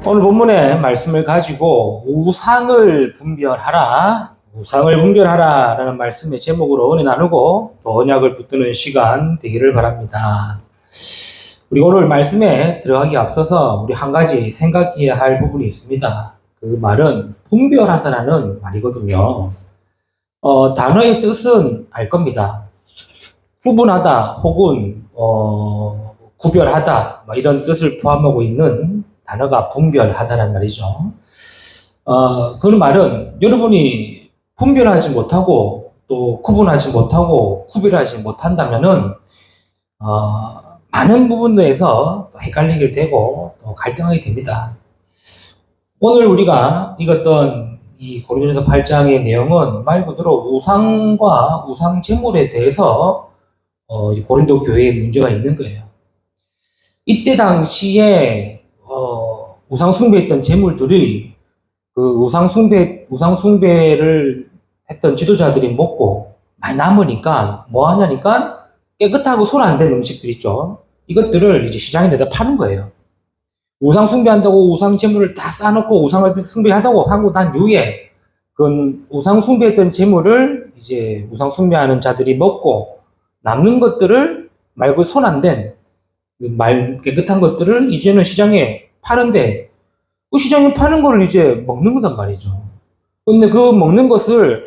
오늘 본문의 말씀을 가지고 우상을 분별하라, 우상을 분별하라 라는 말씀의 제목으로 은혜 나누고 또 언약을 붙드는 시간 되기를 바랍니다. 우리 오늘 말씀에 들어가기 앞서서 우리 한 가지 생각해야 할 부분이 있습니다. 그 말은 분별하다라는 말이거든요. 단어의 뜻은 알 겁니다. 구분하다 혹은 구별하다 이런 뜻을 포함하고 있는 단어가 분별하다란 말이죠. 그 말은 여러분이 분별하지 못하고 또 구분하지 못하고 구별하지 못한다면은 많은 부분에서 또 헷갈리게 되고 또 갈등하게 됩니다. 오늘 우리가 읽었던 이 고린도전서 8장의 내용은 말 그대로 우상과 우상 제물에 대해서 고린도 교회에 문제가 있는 거예요. 이때 당시에 우상 숭배했던 제물들이 그 우상 숭배를 했던 지도자들이 먹고 많이 남으니까 뭐 하냐니까 깨끗하고 손 안 댄 음식들 있죠. 이것들을 이제 시장에 내다 파는 거예요. 우상 숭배한다고 우상 제물을 다 싸놓고 우상을 숭배하다고 하고 난 이후에 그 우상 숭배했던 제물을 이제 우상 숭배하는 자들이 먹고 남는 것들을 말고 손 안 댄 깨끗한 것들을 이제는 시장에 파는데 그 시장에 파는 걸 이제 먹는 거단 말이죠. 근데 그 먹는 것을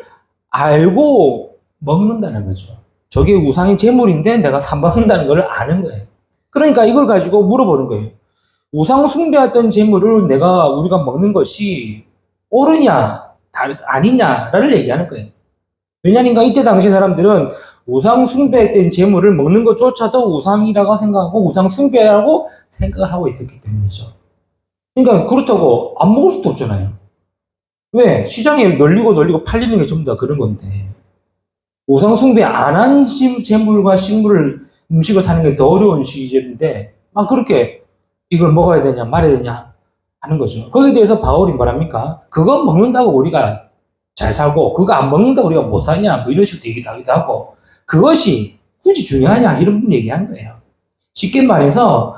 알고 먹는다는 거죠. 저게 우상의 제물인데 내가 사 먹는다는 걸 아는 거예요. 그러니까 이걸 가지고 물어보는 거예요. 우상 숭배했던 제물을 우리가 먹는 것이 옳으냐 아니냐를 얘기하는 거예요. 왜냐니까 이때 당시 사람들은 우상 숭배했던 제물을 먹는 것조차도 우상이라고 생각하고 우상 숭배라고 생각을 하고 있었기 때문이죠. 그러니까 그렇다고 안 먹을 수도 없잖아요. 왜? 시장에 널리고 팔리는 게 전부 다 그런 건데 우상 숭배 안 한 제물과 음식을 사는 게 더 어려운 시기인데 그렇게 이걸 먹어야 되냐 말아야 되냐 하는 거죠. 거기에 대해서 바울이 뭐랍니까? 그거 먹는다고 우리가 잘 살고 그거 안 먹는다고 우리가 못 사냐 이런 식으로 얘기하기도 하고 그것이 굳이 중요하냐 이런 부분 얘기하는 거예요. 쉽게 말해서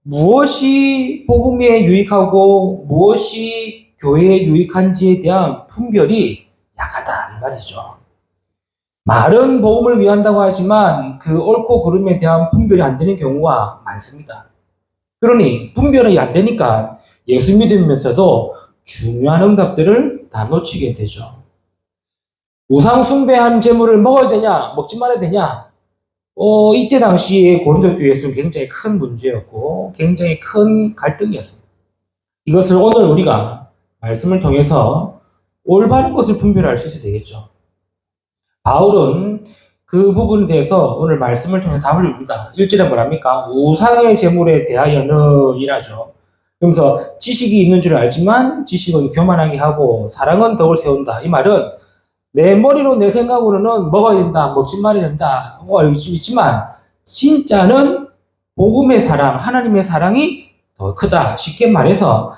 무엇이 복음에 유익하고 무엇이 교회에 유익한지에 대한 분별이 약하다 이 말이죠. 말은 복음을 위한다고 하지만 그 옳고 그름에 대한 분별이 안 되는 경우가 많습니다. 그러니 분별이 안 되니까 예수 믿으면서도 중요한 응답들을 다 놓치게 되죠. 우상 숭배한 제물을 먹어야 되냐 먹지 말아야 되냐 이때 당시에 고린도 교회에서는 굉장히 큰 문제였고 굉장히 큰 갈등이었습니다. 이것을 오늘 우리가 말씀을 통해서 올바른 것을 분별할 수 있어야 되겠죠. 바울은 그 부분에 대해서 오늘 말씀을 통해 답을 줍니다. 1절에 뭐랍니까? 우상의 제물에 대하여는 이라죠. 그러면서 지식이 있는 줄 알지만 지식은 교만하게 하고 사랑은 덕을 세운다. 이 말은 내 머리로 내 생각으로는 먹어야 된다, 먹지 말아야 된다 하고 알고 있지만 진짜는 복음의 사랑, 하나님의 사랑이 더 크다. 쉽게 말해서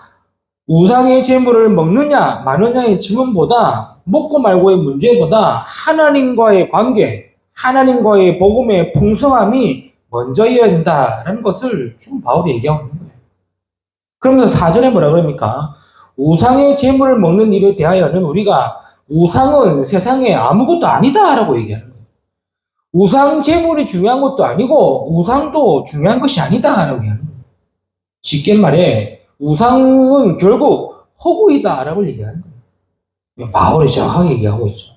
우상의 제물을 먹느냐 마느냐의 질문보다 먹고 말고의 문제보다 하나님과의 관계, 하나님과의 복음의 풍성함이 먼저여야 된다라는 것을 지금 바울이 얘기하고 있는 거예요. 그러면서 4절에 뭐라 그럽니까? 우상의 제물을 먹는 일에 대하여는 우리가 우상은 세상에 아무것도 아니다라고 얘기하는 거예요. 우상 제물이 중요한 것도 아니고 우상도 중요한 것이 아니다라고 얘기하는 거예요. 쉽게 말해 우상은 결국 허구이다라고 얘기하는 거예요. 바울이 정확하게 얘기하고 있죠.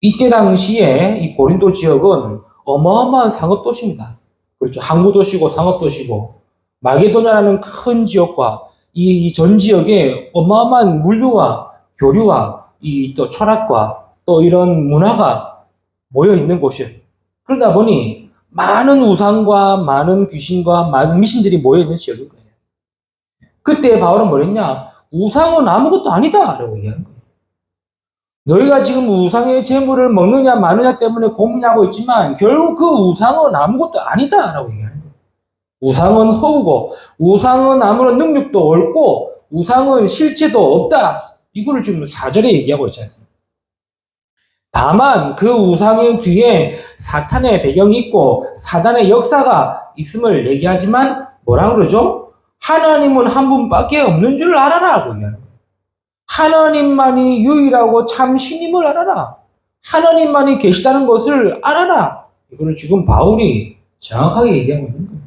이때 당시에 이 고린도 지역은 어마어마한 상업도시입니다. 그렇죠. 항구도시고 상업도시고 마게도냐라는 큰 지역과 이 전 지역에 어마어마한 물류와 교류와 또 철학과 또 이런 문화가 모여 있는 곳이에요. 그러다 보니 많은 우상과 많은 귀신과 많은 미신들이 모여 있는 지역인 거예요. 그때 바울은 뭐랬냐? 우상은 아무것도 아니다 라고 얘기하는 거예요. 너희가 지금 우상의 제물을 먹느냐 마느냐 때문에 고민하고 있지만 결국 그 우상은 아무것도 아니다 라고 얘기하는 거예요. 우상은 허구고 우상은 아무런 능력도 없고 우상은 실체도 없다. 이거를 지금 4절에 얘기하고 있지 않습니까? 다만 그 우상의 뒤에 사탄의 배경이 있고 사단의 역사가 있음을 얘기하지만 뭐라 그러죠? 하나님은 한 분밖에 없는 줄 알아라. 하나님만이 유일하고 참 신임을 알아라. 하나님만이 계시다는 것을 알아라. 이거를 지금 바울이 정확하게 얘기하고 있는 거예요.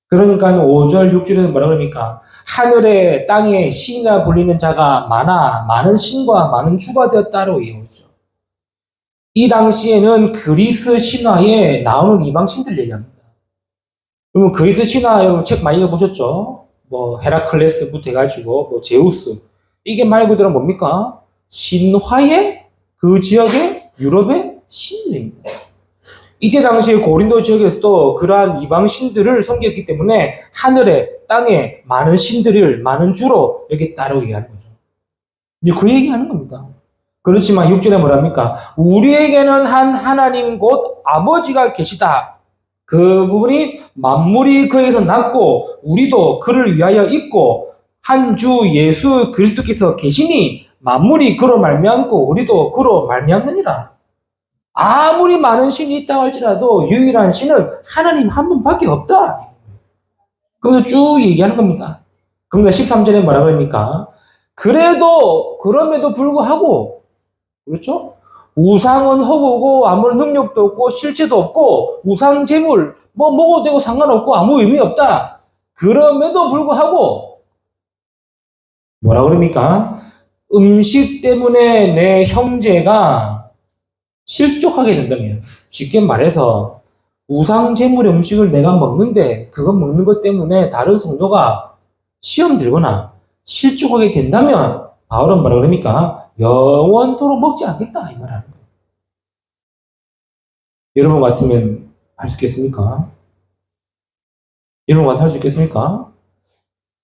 그러니까 5절, 6절에는 뭐라 그러니까 하늘에 땅에 신이라 불리는 자가 많은 신과 많은 주가 되었다로 이어오죠. 이 당시에는 그리스 신화에 나오는 이방신들 얘기합니다. 그러면 그리스 신화 여러분 책 많이 읽어보셨죠? 뭐 헤라클레스부터 해가지고 뭐 제우스 이게 말 그대로 뭡니까? 신화의 그 지역의 유럽의 신들입니다. 이때 당시에 고린도 지역에서도 그러한 이방 신들을 섬겼기 때문에 하늘에 땅에 많은 신들을 많은 주로 여기 따르게 하는 거죠. 이제 그 얘기하는 겁니다. 그렇지만 6절에 뭐랍니까? 우리에게는 한 하나님 곧 아버지가 계시다. 그 부분이 만물이 그에서 났고 우리도 그를 위하여 있고 한 주 예수 그리스도께서 계시니 만물이 그로 말미암고 우리도 그로 말미암느니라. 아무리 많은 신이 있다고 할지라도 유일한 신은 하나님 한 분밖에 없다. 그러면서 쭉 얘기하는 겁니다. 그러니까 13절에 뭐라 그럽니까? 그럼에도 불구하고 그렇죠? 우상은 허구고 아무런 능력도 없고 실체도 없고 우상 제물 뭐 먹어도 되고 상관없고 아무 의미 없다. 그럼에도 불구하고 뭐라 그럽니까? 음식 때문에 내 형제가 실족하게 된다면 쉽게 말해서 우상 제물 음식을 내가 먹는데 그거 먹는 것 때문에 다른 성도가 시험 들거나 실족하게 된다면 바울은 뭐라 그럽니까? 영원토록 먹지 않겠다 이 말하는 거예요. 여러분 같으면 할 수 있겠습니까? 여러분 같으면 할 수 있겠습니까?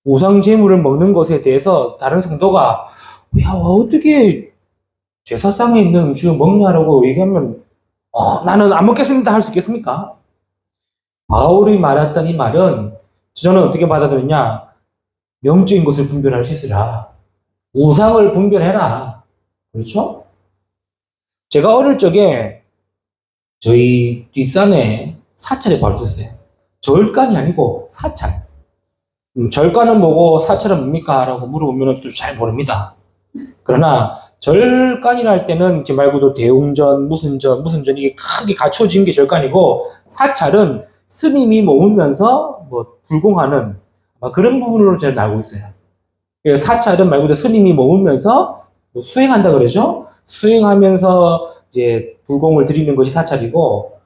우상 제물을 먹는 것에 대해서 다른 성도가 야 어떻게 제사상에 있는 음식을 먹냐라고 얘기하면 나는 안 먹겠습니다 할 수 있겠습니까? 바울이 말했던 이 말은 저는 어떻게 받아들였냐? 영적인 것을 분별할 수 있으라. 우상을 분별해라. 그렇죠? 제가 어릴 적에 저희 뒷산에 사찰에 바로 있었어요. 절간이 아니고 사찰. 절간은 뭐고 사찰은 뭡니까? 라고 물어보면 저도 잘 모릅니다. 그러나 절간이라 할 때는 제 말고도 대웅전, 무슨 전 이게 크게 갖춰진 게 절간이고 사찰은 스님이 머물면서 뭐 불공하는 그런 부분으로 제가 알고 있어요. 사찰은 말 그대로 스님이 머물면서 뭐 수행한다 그러죠. 수행하면서 이제 불공을 드리는 것이 사찰이고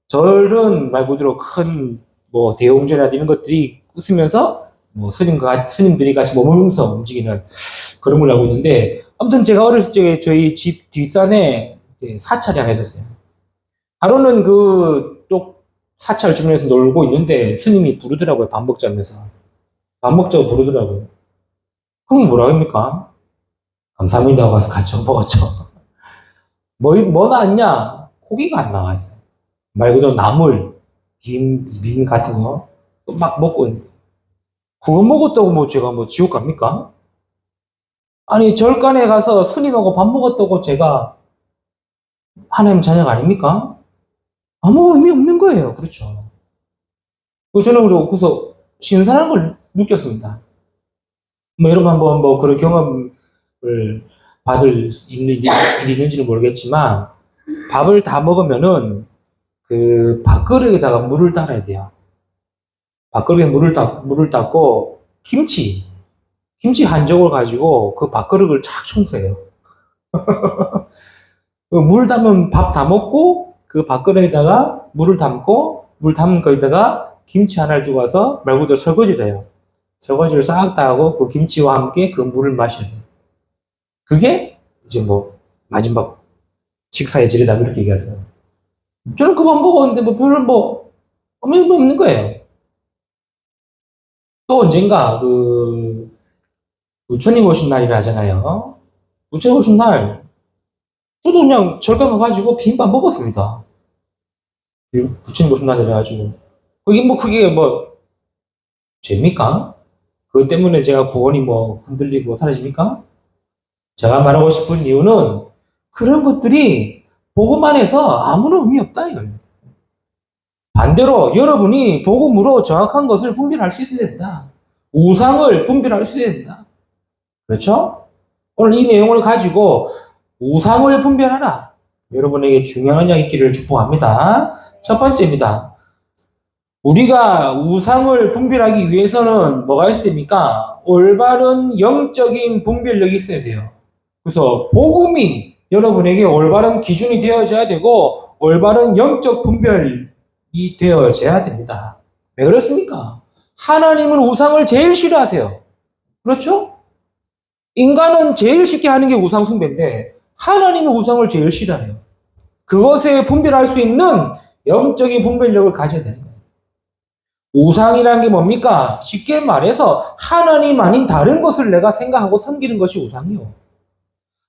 절은 말 그대로 큰 뭐 대웅전이나 이런 것들이 웃으면서 뭐 스님들이 같이 머물면서 움직이는 그런 걸 알고 있는데 아무튼 제가 어렸을 적에 저희 집 뒷산에 사찰이 하나 있었어요. 하루는 그쪽 사찰 주변에서 놀고 있는데 스님이 부르더라고요. 밥 먹자면서. 밥 먹자고 부르더라고요. 그럼 뭐라 합니까? 감사합니다 하고 가서 같이 먹었죠. 뭐 나왔냐? 고기가 안 나와 있어요. 말 그대로 나물, 비빔 같은 거 또 막 먹고 있는데 그거 먹었다고 뭐 제가 뭐 지옥 갑니까? 아니 절간에 가서 스님하고 밥 먹었다고 제가 하나님 자녀가 아닙니까? 아무 의미 없는 거예요. 그렇죠. 저는 그래서 신선한 걸 느꼈습니다. 뭐 여러분 한번 뭐 그런 경험을 받을 일이 있는지는 모르겠지만 밥을 다 먹으면은 그 밥그릇에다가 물을 따라야 돼요. 밥그릇에 물을 닦고 김치 한 저울 가지고 그 밥그릇을 쫙 청소해요. 물 담은 밥 다 먹고 그 밥그릇에다가 물을 담고 물 담은 거에다가 김치 하나를 두고 와서 말 그대로 설거지를 해요. 설거지를 싹 다 하고 그 김치와 함께 그 물을 마셔야 돼요. 그게 이제 뭐 마지막 식사의 질이다 이렇게 얘기하잖아요. 저는 그만 먹었는데 뭐 별로 뭐 의미 없는 거예요. 또 언젠가 그 부처님 오신 날이라 하잖아요. 부처님 오신 날 저도 그냥 절간 가가지고 비빔밥 먹었습니다. 부처님 오신 날이라 가지고 그게 뭐 죄입니까? 그것 때문에 제가 구원이 뭐 흔들리고 사라집니까? 제가 말하고 싶은 이유는 그런 것들이 복음 안에서 아무런 의미 없다 이거예요. 반대로 여러분이 복음으로 정확한 것을 분별할 수 있어야 된다. 우상을 분별할 수 있어야 된다. 그렇죠? 오늘 이 내용을 가지고 우상을 분별하라. 여러분에게 중요한 이야기를 축복합니다. 첫 번째입니다. 우리가 우상을 분별하기 위해서는 뭐가 있어야 됩니까? 올바른 영적인 분별력이 있어야 돼요. 그래서 복음이 여러분에게 올바른 기준이 되어져야 되고 올바른 영적 분별이 되어져야 됩니다. 왜 그렇습니까? 하나님은 우상을 제일 싫어하세요. 그렇죠? 인간은 제일 쉽게 하는 게 우상 숭배인데 하나님은 우상을 제일 싫어해요. 그것에 분별할 수 있는 영적인 분별력을 가져야 되는 거예요. 우상이라는 게 뭡니까? 쉽게 말해서 하나님 아닌 다른 것을 내가 생각하고 섬기는 것이 우상이요.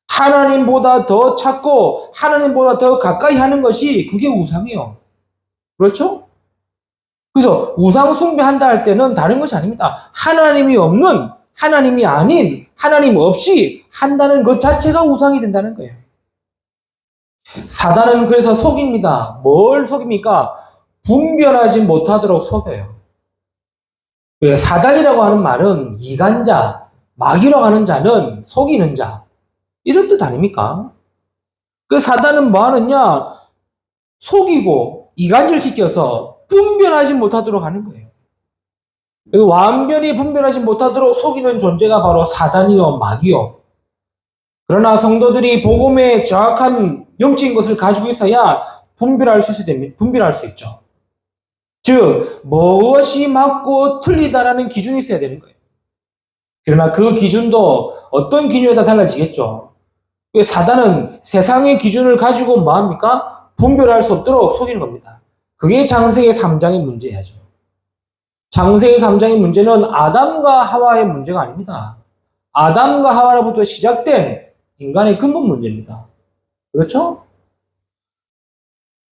하나님보다 더 찾고 하나님보다 더 가까이 하는 것이 그게 우상이요. 그렇죠? 그래서 우상 숭배한다 할 때는 다른 것이 아닙니다. 하나님이 없는, 하나님이 아닌, 하나님 없이 한다는 것 자체가 우상이 된다는 거예요. 사단은 그래서 속입니다. 뭘 속입니까? 분별하지 못하도록 속여요. 사단이라고 하는 말은 이간자, 마귀라고 하는 자는 속이는 자, 이런 뜻 아닙니까? 그 사단은 뭐 하느냐? 속이고 이간질 시켜서 분별하지 못하도록 하는 거예요. 완전히 분별하지 못하도록 속이는 존재가 바로 사단이요, 마귀요. 그러나 성도들이 복음의 정확한 영적인 것을 가지고 있어야 분별할 수 있죠. 즉, 무엇이 맞고 틀리다라는 기준이 있어야 되는 거예요. 그러나 그 기준도 어떤 기준에 따라 달라지겠죠. 사단은 세상의 기준을 가지고 뭐합니까? 분별할 수 없도록 속이는 겁니다. 그게 창세기 3장의 문제야죠. 창세기 3장의 문제는 아담과 하와의 문제가 아닙니다. 아담과 하와로부터 시작된 인간의 근본 문제입니다. 그렇죠?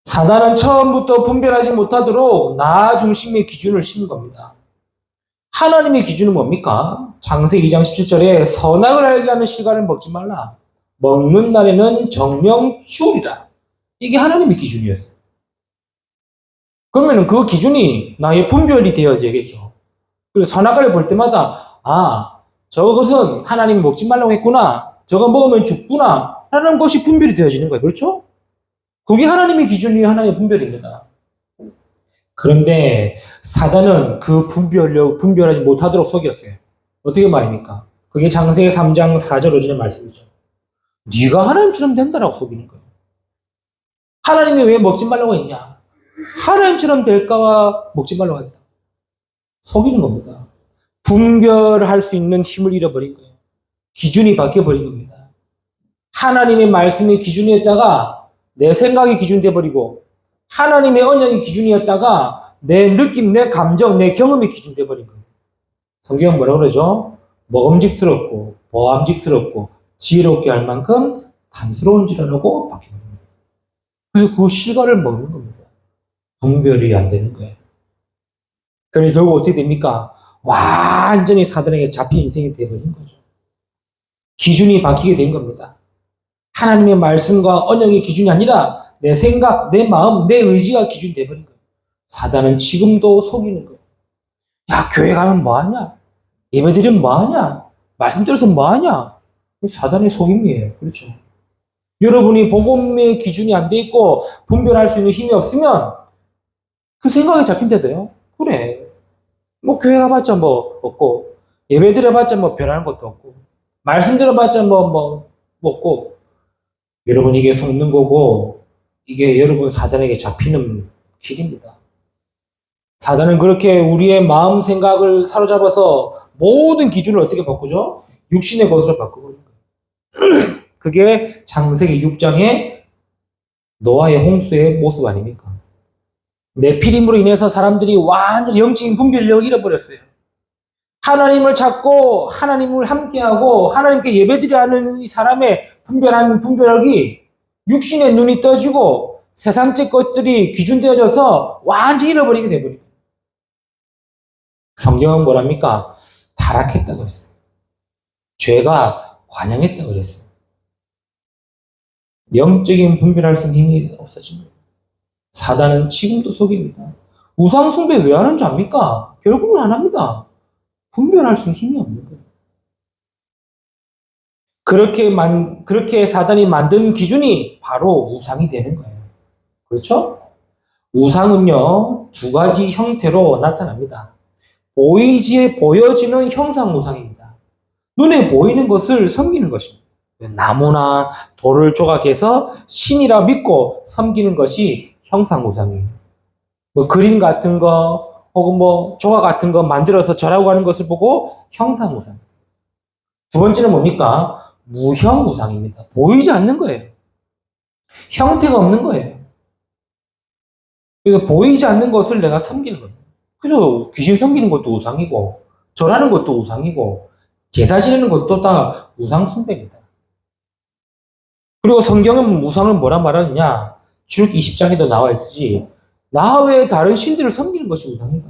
사단은 처음부터 분별하지 못하도록 나 중심의 기준을 심은 겁니다. 하나님의 기준은 뭡니까? 창세기 2장 17절에 선악을 알게 하는 씨가를 먹지 말라. 먹는 날에는 정령 죽으리라. 이게 하나님의 기준이었어요. 그러면 그 기준이 나의 분별이 되어야겠죠. 그래서 선악과를 볼 때마다 저것은 하나님이 먹지 말라고 했구나. 저거 먹으면 죽구나. 라는 것이 분별이 되어지는 거예요. 그렇죠? 그게 하나님의 기준이 하나님의 분별입니다. 그런데 사단은 그 분별하지 못하도록 속였어요. 어떻게 말입니까? 그게 창세기 3장 4절 5절의 말씀이죠. 네가 하나님처럼 된다라고 속이는 거예요. 하나님이 왜 먹지 말라고 했냐? 하나님처럼 될까봐 먹지 말라고 했다. 속이는 겁니다. 분별할 수 있는 힘을 잃어버린 거예요. 기준이 바뀌어버린 겁니다. 하나님의 말씀이 기준이었다가 내 생각이 기준이 돼버리고 하나님의 언약이 기준이었다가 내 느낌, 내 감정, 내 경험이 기준이 돼버린 거예요. 성경은 뭐라고 그러죠? 먹음직스럽고 보암직스럽고 지혜롭게 할 만큼 단스러운지라고 바뀌어버립니다. 그래서 그 실과를 먹는 겁니다. 분별이 안 되는 거예요. 그래서 결국 어떻게 됩니까? 완전히 사단에게 잡힌 인생이 되어버린 거죠. 기준이 바뀌게 된 겁니다. 하나님의 말씀과 언약의 기준이 아니라 내 생각, 내 마음, 내 의지가 기준이 되어버린 거예요. 사단은 지금도 속이는 거예요. 야, 교회 가면 뭐하냐? 예배 드리면 뭐하냐? 말씀 들어서 뭐하냐? 사단의 속임이에요. 그렇죠? 여러분이 복음의 기준이 안 돼 있고 분별할 수 있는 힘이 없으면 그 생각이 잡힌대도요. 그래. 뭐 교회 가봤자 뭐 없고 예배 드려봤자 뭐 변하는 것도 없고 말씀 들어봤자 뭐 없고 여러분 이게 속는 거고 이게 여러분 사단에게 잡히는 길입니다. 사단은 그렇게 우리의 마음 생각을 사로잡아서 모든 기준을 어떻게 바꾸죠? 육신의 것으로 바꾸는 거예요. 그게 창세기 6장의 노아의 홍수의 모습 아닙니까? 네피림으로 인해서 사람들이 완전히 영적인 분별력을 잃어버렸어요. 하나님을 찾고 하나님을 함께하고 하나님께 예배드려야 하는 이 사람의 분별한 분별력이 육신의 눈이 떠지고 세상적 것들이 기준되어져서 완전히 잃어버리게 되버린 거예요. 성경은 뭐랍니까? 타락했다고 그랬어요. 죄가 관영했다고 그랬어요. 영적인 분별할 수 있는 힘이 없어진 거예요. 사단은 지금도 속입니다. 우상 숭배 왜 하는지 압니까? 결국은 안 합니다. 분별할 수 있는 힘이 없는 거예요. 그렇게 사단이 만든 기준이 바로 우상이 되는 거예요. 그렇죠? 우상은요, 두 가지 형태로 나타납니다. 보여지는 형상 우상입니다. 눈에 보이는 것을 섬기는 것입니다. 나무나 돌을 조각해서 신이라 믿고 섬기는 것이 형상 우상이에요. 뭐 그림 같은 거 혹은 뭐 조각 같은 거 만들어서 절하고 하는 것을 보고 형상 우상. 두 번째는 뭡니까? 무형 우상입니다. 보이지 않는 거예요. 형태가 없는 거예요. 그래서 보이지 않는 것을 내가 섬기는 거예요. 그래서 귀신 섬기는 것도 우상이고 절하는 것도 우상이고 제사 지내는 것도 다 우상 숭배입니다. 그리고 성경은 우상을 뭐라 말하느냐? 쭉 20장에도 나와 있으지. 나 외에 다른 신들을 섬기는 것이 우상이다.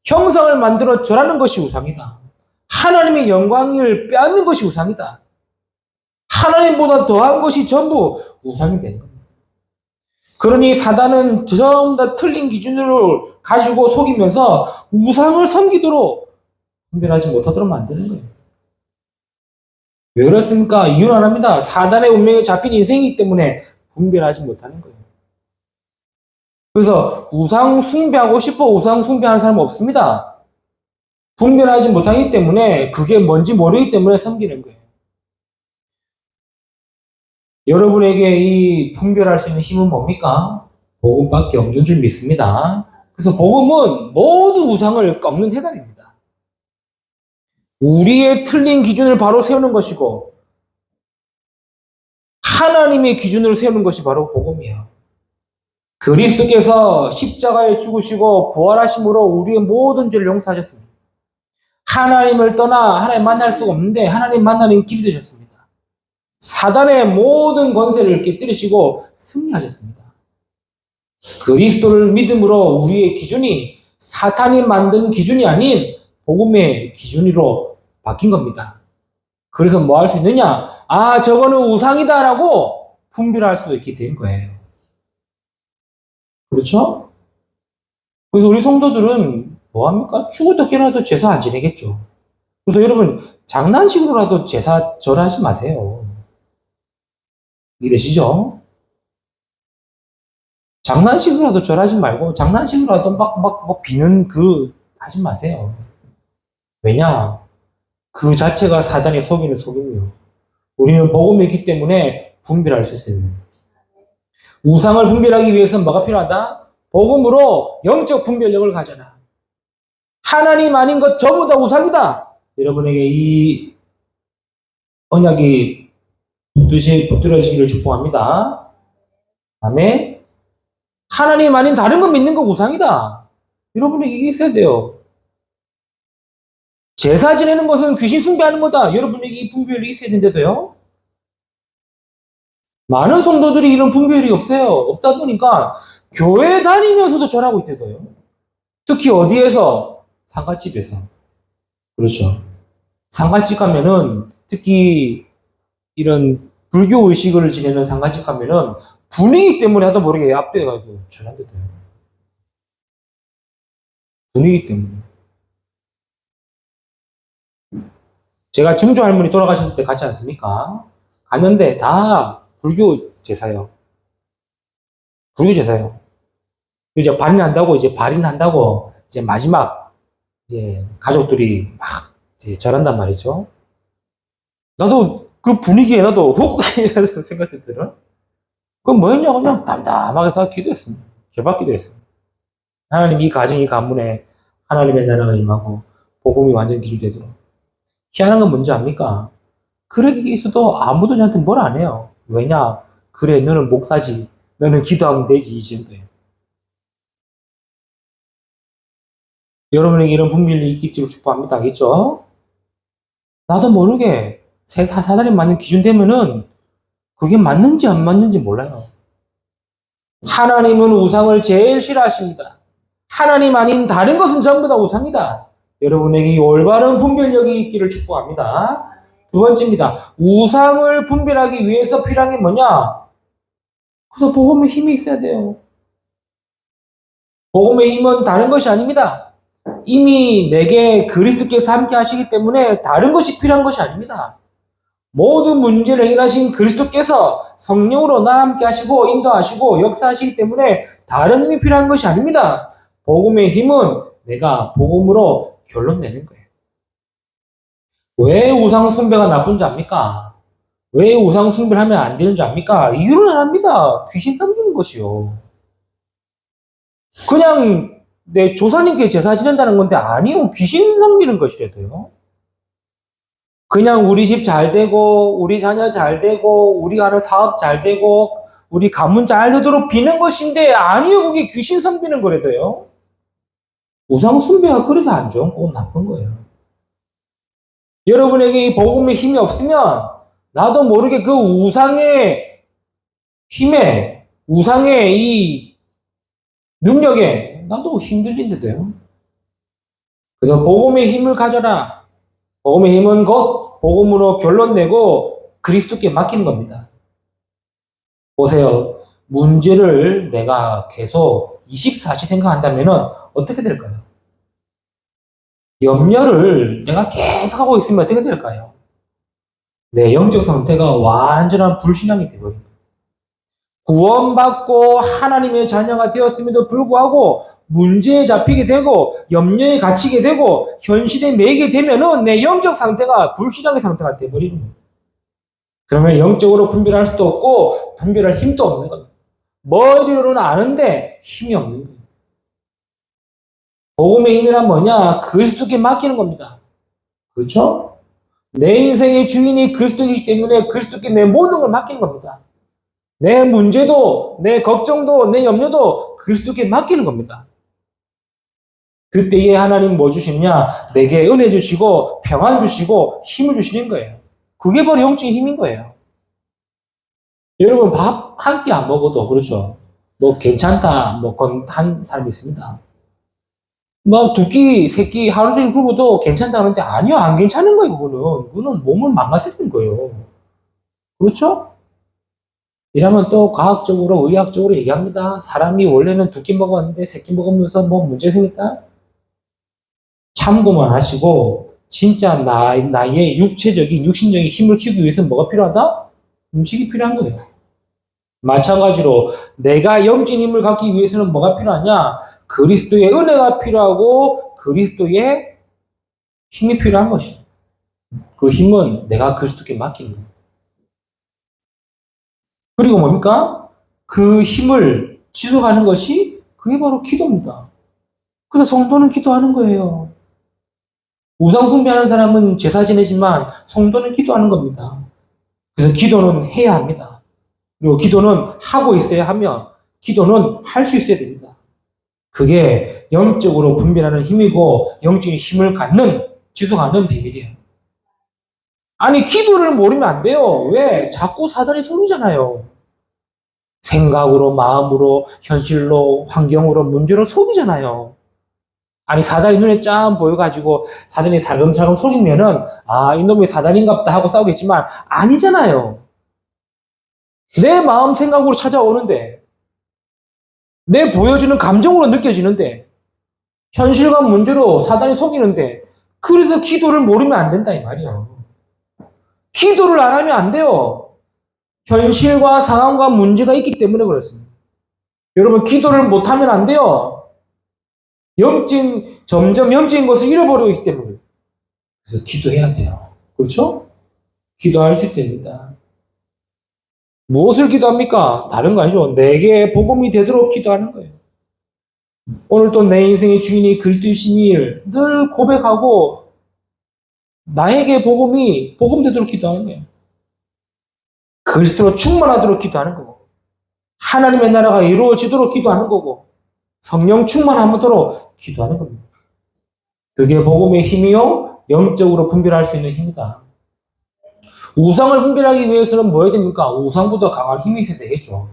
형상을 만들어 절하는 것이 우상이다. 하나님의 영광을 빼앗는 것이 우상이다. 하나님보다 더한 것이 전부 우상이 되는 겁니다. 그러니 사단은 전부 다 틀린 기준을 가지고 속이면서 우상을 섬기도록 분별하지 못하도록 만드는 거예요. 왜 그렇습니까? 이유는 하나입니다. 사단의 운명에 잡힌 인생이기 때문에 분별하지 못하는 거예요. 그래서 우상 숭배하고 싶어 우상 숭배하는 사람은 없습니다. 분별하지 못하기 때문에 그게 뭔지 모르기 때문에 섬기는 거예요. 여러분에게 이 분별할 수 있는 힘은 뭡니까? 복음밖에 없는 줄 믿습니다. 그래서 복음은 모두 우상을 꺾는 해답입니다. 우리의 틀린 기준을 바로 세우는 것이고 하나님의 기준을 세우는 것이 바로 복음이에요. 그리스도께서 십자가에 죽으시고 부활하심으로 우리의 모든 죄를 용서하셨습니다. 하나님을 떠나 하나님 만날 수가 없는데 하나님 만나는 길이 되셨습니다. 사단의 모든 권세를 깨뜨리시고 승리하셨습니다. 그리스도를 믿음으로 우리의 기준이 사탄이 만든 기준이 아닌 복음의 기준으로 바뀐 겁니다. 그래서 뭐 할 수 있느냐? 아, 저거는 우상이다라고 분별할 수 있게 된 거예요. 그렇죠? 그래서 우리 성도들은 뭐합니까? 죽어도 깨어나도 제사 안 지내겠죠. 그래서 여러분, 장난식으로라도 제사 절하지 마세요. 이해되시죠? 장난식으로라도 절하지 말고, 장난식으로라도 막 비는 하지 마세요. 왜냐? 그 자체가 사단의 속이는 속임이요. 우리는 복음이 있기 때문에 분별할 수 있어요. 우상을 분별하기 위해서는 뭐가 필요하다? 복음으로 영적 분별력을 가져라. 하나님 아닌 것 전부 다 우상이다. 여러분에게 이 언약이 붙들어지기를 축복합니다. 아멘. 하나님 아닌 다른 거 믿는 거 우상이다. 여러분에게 이게 있어야 돼요. 제사 지내는 것은 귀신 숭배하는 거다. 여러분에게 이 분별이 있어야 되는데도요. 많은 성도들이 이런 분별이 없어요. 없다 보니까 교회 다니면서도 절하고 있대도요. 특히 어디에서? 상갓집에서. 그렇죠. 상갓집 가면은 특히 이런 불교 의식을 지내는 상갓집 가면은 분위기 때문에 하다 모르게 앞에 가서 절한대도요. 분위기 때문에. 제가 증조 할머니 돌아가셨을 때 갔지 않습니까? 갔는데 다 불교 제사요. 불교 제사요. 이제 발인한다고 이제 마지막 이제 가족들이 막 이제 절한단 말이죠. 나도 그 분위기에 나도 훅 이라는 생각이 들어. 그럼 뭐였냐고 그냥 담담하게 서 기도했습니다. 개박 기도했습니다. 하나님 이 가정 이 가문에 하나님의 나라가 임하고 복음이 완전 기술되도록. 희한한 건 뭔지 압니까? 그러기 있어도 아무도 저한테 뭘 안 해요. 왜냐? 그래 너는 목사지. 너는 기도하면 되지 이 정도예요. 여러분에게 이런 분별이 있기를 축복합니다. 알겠죠? 나도 모르게 사단에 맞는 기준 되면은 그게 맞는지 안 맞는지 몰라요. 하나님은 우상을 제일 싫어하십니다. 하나님 아닌 다른 것은 전부 다 우상이다. 여러분에게 올바른 분별력이 있기를 축복합니다. 두 번째입니다. 우상을 분별하기 위해서 필요한 게 뭐냐? 그래서 복음의 힘이 있어야 돼요. 복음의 힘은 다른 것이 아닙니다. 이미 내게 그리스도께서 함께 하시기 때문에 다른 것이 필요한 것이 아닙니다. 모든 문제를 해결하신 그리스도께서 성령으로 나와 함께 하시고 인도하시고 역사하시기 때문에 다른 힘이 필요한 것이 아닙니다. 복음의 힘은 내가 복음으로 결론 내는 거예요. 왜 우상 숭배가 나쁜 줄 압니까? 왜 우상 숭배를 하면 안 되는 줄 압니까? 이유는 안 합니다. 귀신 섬기는 것이요. 그냥 내 조상님께 제사 지낸다는 건데 아니요. 귀신 섬기는 것이라도요. 그냥 우리 집 잘 되고 우리 자녀 잘 되고 우리가 하는 사업 잘 되고 우리 가문 잘 되도록 비는 것인데 아니요. 그게 귀신 섬기는 거라도요. 우상 숭배가 그래서 안 좋은 거고 나쁜 거예요. 여러분에게 이 복음의 힘이 없으면 나도 모르게 그 우상의 힘에 우상의 이 능력에 나도 힘들린데도요. 그래서 복음의 힘을 가져라. 복음의 힘은 곧 복음으로 결론 내고 그리스도께 맡기는 겁니다. 보세요. 문제를 내가 계속 24시 생각한다면 어떻게 될까요? 염려를 내가 계속 하고 있으면 어떻게 될까요? 내 영적 상태가 완전한 불신앙이 되어버립니다. 구원받고 하나님의 자녀가 되었음에도 불구하고 문제에 잡히게 되고 염려에 갇히게 되고 현실에 매이게 되면은 내 영적 상태가 불신앙의 상태가 되어버리는 거예요. 그러면 영적으로 분별할 수도 없고 분별할 힘도 없는 겁니다. 머리로는 아는데 힘이 없는 거예요. 복음의 힘이란 뭐냐? 그리스도께 맡기는 겁니다. 그렇죠? 내 인생의 주인이 그리스도이기 때문에 그리스도께 내 모든 걸 맡기는 겁니다. 내 문제도, 내 걱정도, 내 염려도 그리스도께 맡기는 겁니다. 그때에 하나님 뭐 주시냐? 내게 은혜 주시고 평안 주시고 힘을 주시는 거예요. 그게 바로 영적인 힘인 거예요. 여러분 밥 한 끼 안 먹어도 그렇죠. 뭐 괜찮다 뭐 한 사람이 있습니다. 뭐 두 끼, 세 끼 하루 종일 굶어도 괜찮다 하는데 아니요 안 괜찮은 거예요. 그거는 몸을 망가뜨리는 거예요. 그렇죠? 이러면 또 과학적으로 의학적으로 얘기합니다. 사람이 원래는 두 끼 먹었는데 세 끼 먹으면서 뭐 문제 생겼다? 참고만 하시고 진짜 나의 육체적인 육신적인 힘을 키우기 위해서는 뭐가 필요하다? 음식이 필요한 거예요. 마찬가지로 내가 영적인 힘을 갖기 위해서는 뭐가 필요하냐? 그리스도의 은혜가 필요하고 그리스도의 힘이 필요한 것이죠. 그 힘은 내가 그리스도께 맡기는 거예요. 그리고 뭡니까? 그 힘을 지속하는 것이 그게 바로 기도입니다. 그래서 성도는 기도하는 거예요. 우상 숭배하는 사람은 제사 지내지만 성도는 기도하는 겁니다. 그래서 기도는 해야 합니다. 그리고 기도는 하고 있어야 하며 기도는 할 수 있어야 됩니다. 그게 영적으로 분별하는 힘이고 영적인 힘을 갖는 지속하는 비밀이에요. 아니 기도를 모르면 안 돼요. 왜? 자꾸 사단이 속이잖아요. 생각으로 마음으로 현실로 환경으로 문제로 속이잖아요. 아니 사단이 눈에 짠 보여가지고 사단이 살금살금 속이면은 아 이놈이 사단인갑다 하고 싸우겠지만 아니잖아요. 내 마음 생각으로 찾아오는데 내 보여지는 감정으로 느껴지는데 현실과 문제로 사단이 속이는데 그래서 기도를 모르면 안 된다 이 말이에요. 기도를 안 하면 안 돼요. 현실과 상황과 문제가 있기 때문에 그렇습니다. 여러분 기도를 못하면 안 돼요. 점점 영적인 것을 잃어버리고 있기 때문에. 그래서 기도해야 돼요. 그렇죠? 기도할 수 있습니다. 무엇을 기도합니까? 다른 거 아니죠. 내게 복음이 되도록 기도하는 거예요. 오늘 또 내 인생의 주인이 그리스도이심을 늘 고백하고 나에게 복음 되도록 기도하는 거예요. 그리스도로 충만하도록 기도하는 거고 하나님의 나라가 이루어지도록 기도하는 거고 성령 충만하도록 기도하는 겁니다. 그게 복음의 힘이요 영적으로 분별할 수 있는 힘이다. 우상을 분별하기 위해서는 뭐 해야 됩니까? 우상보다 강한 힘이 있어야 되겠죠.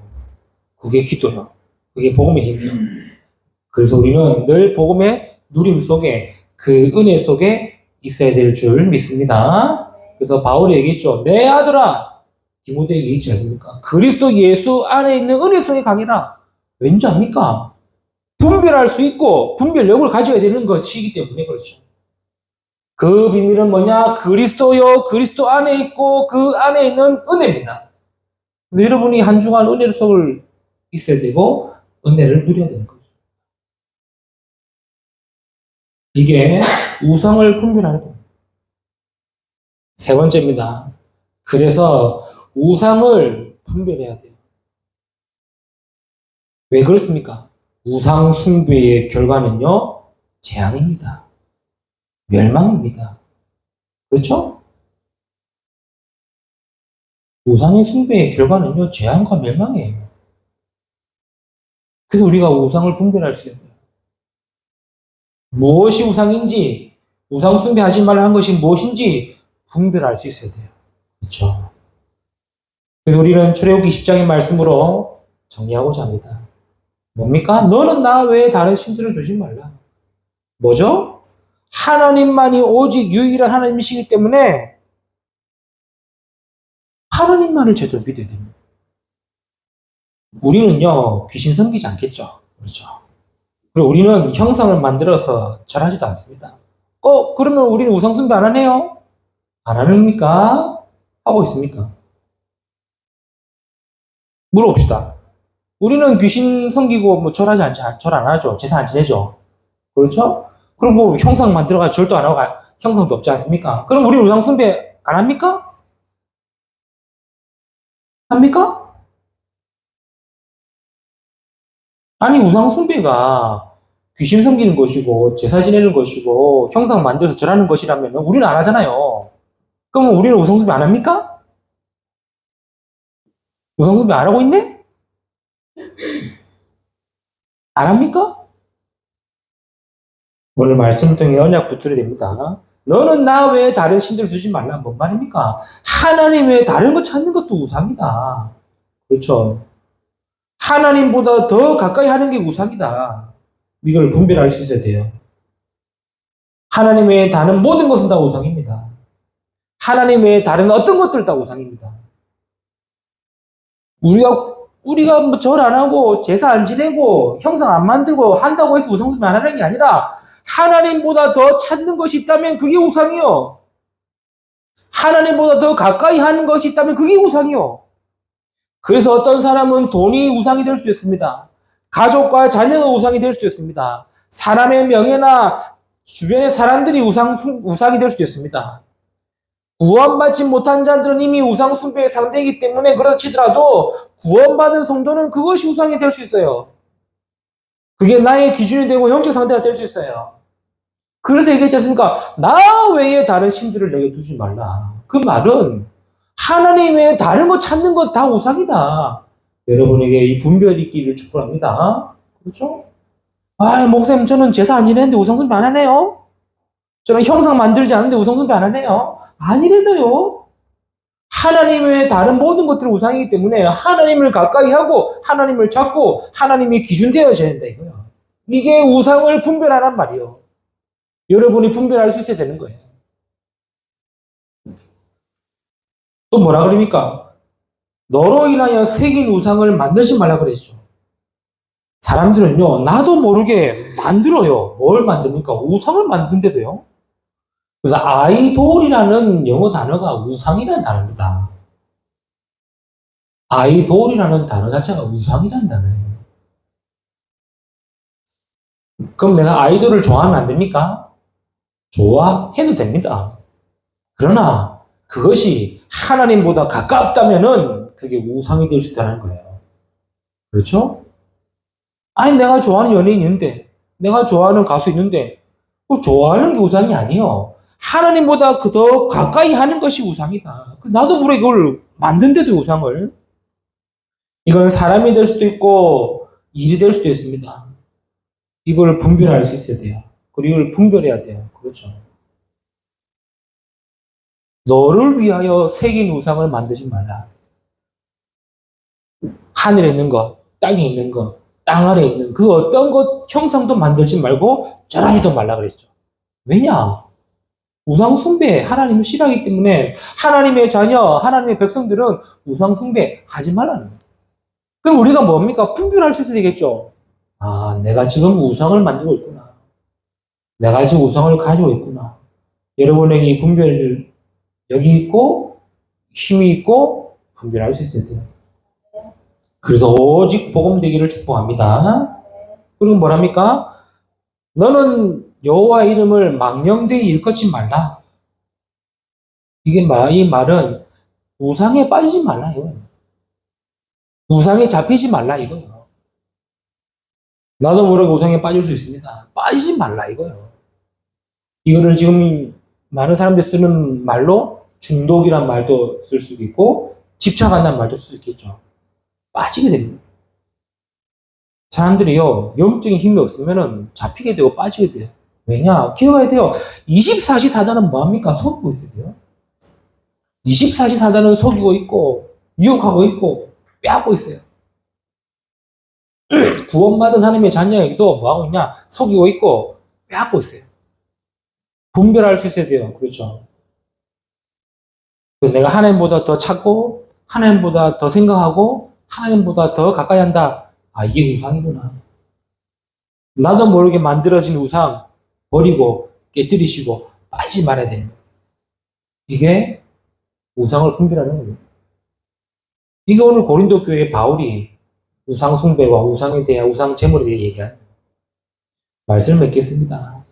그게 기도요. 그게 복음의 힘이요. 그래서 우리는 늘 복음의 누림 속에 그 은혜 속에 있어야 될 줄 믿습니다. 그래서 바울이 얘기했죠. 내 아들아 디모데에게 얘기했지 않습니까? 그리스도 예수 안에 있는 은혜 속에 강해라. 왠지 압니까? 분별할 수 있고 분별력을 가져야 되는 것이기 때문에 그렇죠. 그 비밀은 뭐냐? 그리스도요. 그리스도 안에 있고 그 안에 있는 은혜입니다. 여러분이 한 주간 은혜 속을 있어야 되고 은혜를 누려야 되는 거죠. 이게 우상을 분별하는 겁니다. 세 번째입니다. 그래서 우상을 분별해야 돼요. 왜 그렇습니까? 우상 숭배의 결과는요, 재앙입니다. 멸망입니다. 그렇죠? 우상의 숭배의 결과는요, 재앙과 멸망이에요. 그래서 우리가 우상을 분별할 수 있어요. 무엇이 우상인지, 우상 숭배하지 말라 한 것이 무엇인지 분별할 수 있어야 돼요. 그렇죠? 그래서 우리는 출애굽기 10장의 말씀으로 정리하고자 합니다. 뭡니까? 너는 나 외에 다른 신들을 두지 말라. 뭐죠? 하나님만이 오직 유일한 하나님이시기 때문에 하나님만을 제대로 믿어야 됩니다. 우리는요, 귀신 섬기지 않겠죠. 그렇죠. 그리고 우리는 형상을 만들어서 절하지도 않습니다. 그러면 우리는 우상숭배 안 하네요? 안 합니까? 하고 있습니까? 물어봅시다. 우리는 귀신 섬기고 뭐 절하지 않지, 절 안 하죠. 제사 안 지내죠. 그렇죠? 그럼 뭐 형상 만들어가 절도 안 하고 형상도 없지 않습니까? 그럼 우리는 우상숭배 안 합니까? 합니까? 아니, 우상숭배가 귀신 섬기는 것이고 제사 지내는 것이고 형상 만들어서 절하는 것이라면 우리는 안 하잖아요. 그럼 우리는 우상숭배 안 합니까? 우상숭배 안 하고 있네? 안 합니까? 오늘 말씀을 통해 언약 붙들어야 됩니다. 너는 나 외에 다른 신들을 두지 말라. 뭔 말입니까? 하나님 외에 다른 거 찾는 것도 우상이다. 그렇죠? 하나님보다 더 가까이 하는 게 우상이다. 이걸 분별할 수 있어야 돼요. 하나님 외에 다른 모든 것은 다 우상입니다. 하나님 외에 다른 어떤 것들 다 우상입니다. 우리가 뭐 절 안 하고 제사 안 지내고 형상 안 만들고 한다고 해서 우상숭배 안 하는 게 아니라 하나님보다 더 찾는 것이 있다면 그게 우상이요. 하나님보다 더 가까이 하는 것이 있다면 그게 우상이요. 그래서 어떤 사람은 돈이 우상이 될 수도 있습니다. 가족과 자녀가 우상이 될 수도 있습니다. 사람의 명예나 주변의 사람들이 우상이 될 수도 있습니다. 구원받지 못한 자들은 이미 우상 숭배의 상대이기 때문에 그렇지더라도 구원받은 성도는 그것이 우상이 될 수 있어요. 그게 나의 기준이 되고 영적 상대가 될 수 있어요. 그래서 얘기했지 않습니까? 나 외에 다른 신들을 내게 두지 말라. 그 말은 하나님 외에 다른 거 찾는 것 다 우상이다. 여러분에게 이 분별이 있기를 축복합니다. 그렇죠? 목사님 저는 제사 안 지내는데 우상숭배 안 하네요. 저는 형상 만들지 않는데 우상숭배 안 하네요. 아니래도요. 하나님 외에 다른 모든 것들은 우상이기 때문에 하나님을 가까이 하고 하나님을 찾고 하나님이 기준 되어져야 된다 이거요. 이게 우상을 분별하란 말이요. 여러분이 분별할 수 있어야 되는 거예요. 또 뭐라 그럽니까? 너로 인하여 새긴 우상을 만들지 말라 그랬죠. 사람들은요, 나도 모르게 만들어요. 뭘 만듭니까? 우상을 만든대도요. 그래서 아이돌이라는 영어 단어가 우상이라는 단어입니다. 아이돌이라는 단어 자체가 우상이라는 단어예요. 그럼 내가 아이돌을 좋아하면 안 됩니까? 좋아해도 됩니다. 그러나 그것이 하나님보다 가깝다면은 그게 우상이 될 수 있다는 거예요. 그렇죠? 아니 내가 좋아하는 연예인 있는데 내가 좋아하는 가수 있는데 좋아하는 게 우상이 아니에요. 하나님보다 더 가까이 하는 것이 우상이다. 그래서 나도 모르게 이걸 만든데도 우상을. 이건 사람이 될 수도 있고 일이 될 수도 있습니다. 이걸 분별할 수 있어야 돼요. 그리고 이걸 분별해야 돼요. 그렇죠. 너를 위하여 새긴 우상을 만들지 말라. 하늘에 있는 것, 땅에 있는 것, 땅 아래에 있는 그 어떤 것 형상도 만들지 말고 절하지도 말라 그랬죠. 왜냐? 우상 숭배 하나님을 싫어하기 때문에 하나님의 자녀, 하나님의 백성들은 우상 숭배 하지 말라는 거예요. 그럼 우리가 뭡니까? 분별할 수 있어야 되겠죠. 아, 내가 지금 우상을 만들고 있구나. 내가 지금 우상을 가지고 있구나. 여러분에게 이 분별을 여기 있고 힘이 있고 분별할 수 있어야 돼요. 그래서 오직 복음 되기를 축복합니다. 그리고 뭐랍니까? 너는 여호와 이름을 망령되이 일컫지 말라. 이 말은 우상에 빠지지 말라 이거예요. 우상에 잡히지 말라 이거예요. 나도 모르게 우상에 빠질 수 있습니다. 빠지지 말라 이거예요. 이거를 지금 많은 사람들이 쓰는 말로 중독이란 말도 쓸 수도 있고 집착한다는 말도 쓸 수 있겠죠. 빠지게 됩니다. 사람들이요, 영적인 힘이 없으면 잡히게 되고 빠지게 돼요. 왜냐? 기억해야 돼요. 24시 사단은 뭐합니까? 속이고 있어야 돼요. 24시 사단은 속이고 있고, 유혹하고 있고, 빼앗고 있어요. 구원받은 하나님의 자녀에게도 뭐하고 있냐? 속이고 있고, 빼앗고 있어요. 분별할 수 있어야 돼요. 그렇죠. 내가 하나님보다 더 찾고, 하나님보다 더 생각하고, 하나님보다 더 가까이 한다. 아, 이게 우상이구나. 나도 모르게 만들어진 우상 버리고 깨뜨리시고 빠지지 말아야 됩니다. 이게 우상을 분별하는 거예요. 이게 오늘 고린도 교회 바울이 우상 숭배와 우상에 대한 우상 제물에 대해 얘기한 말씀을 맺겠습니다.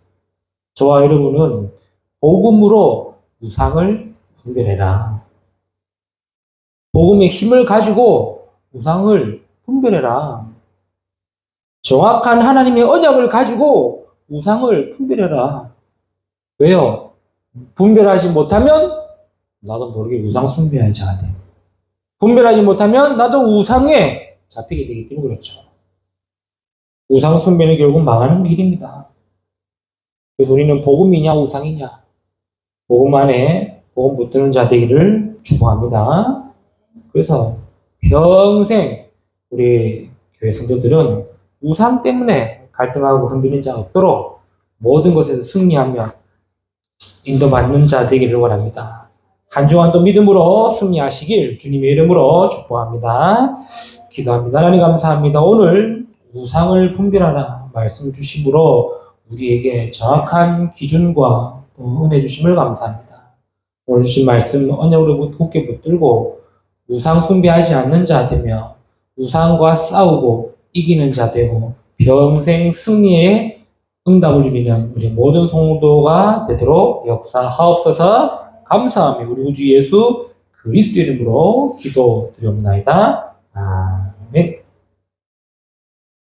저와 여러분은 복음으로 우상을 분별해라. 복음의 힘을 가지고 우상을 분별해라. 정확한 하나님의 언약을 가지고 우상을 분별해라. 왜요? 분별하지 못하면 나도 모르게 우상 숭배하는 자가 돼. 분별하지 못하면 나도 우상에 잡히게 되기 때문에 그렇죠. 우상 숭배는 결국 망하는 길입니다. 그래서 우리는 복음이냐 우상이냐, 복음 안에 복음 붙드는 자 되기를 축복합니다. 그래서 평생 우리 교회 성도들은 우상 때문에 갈등하고 흔들린 자 없도록 모든 것에서 승리하며 인도받는 자 되기를 원합니다. 한 주간도 믿음으로 승리하시길 주님의 이름으로 축복합니다. 기도합니다. 하나님 감사합니다. 오늘 우상을 분별하라 말씀을 주심으로 우리에게 정확한 기준과 또 은혜 주심을 감사합니다. 오늘 주신 말씀 언약으로 굳게 붙들고 우상 숭배하지 않는 자 되며 우상과 싸우고 이기는 자 되고 평생 승리의 응답을 누리는 우리 모든 성도가 되도록 역사하옵소서. 감사하며 우리 우주 예수 그리스도 이름으로 기도드립니다. 아멘.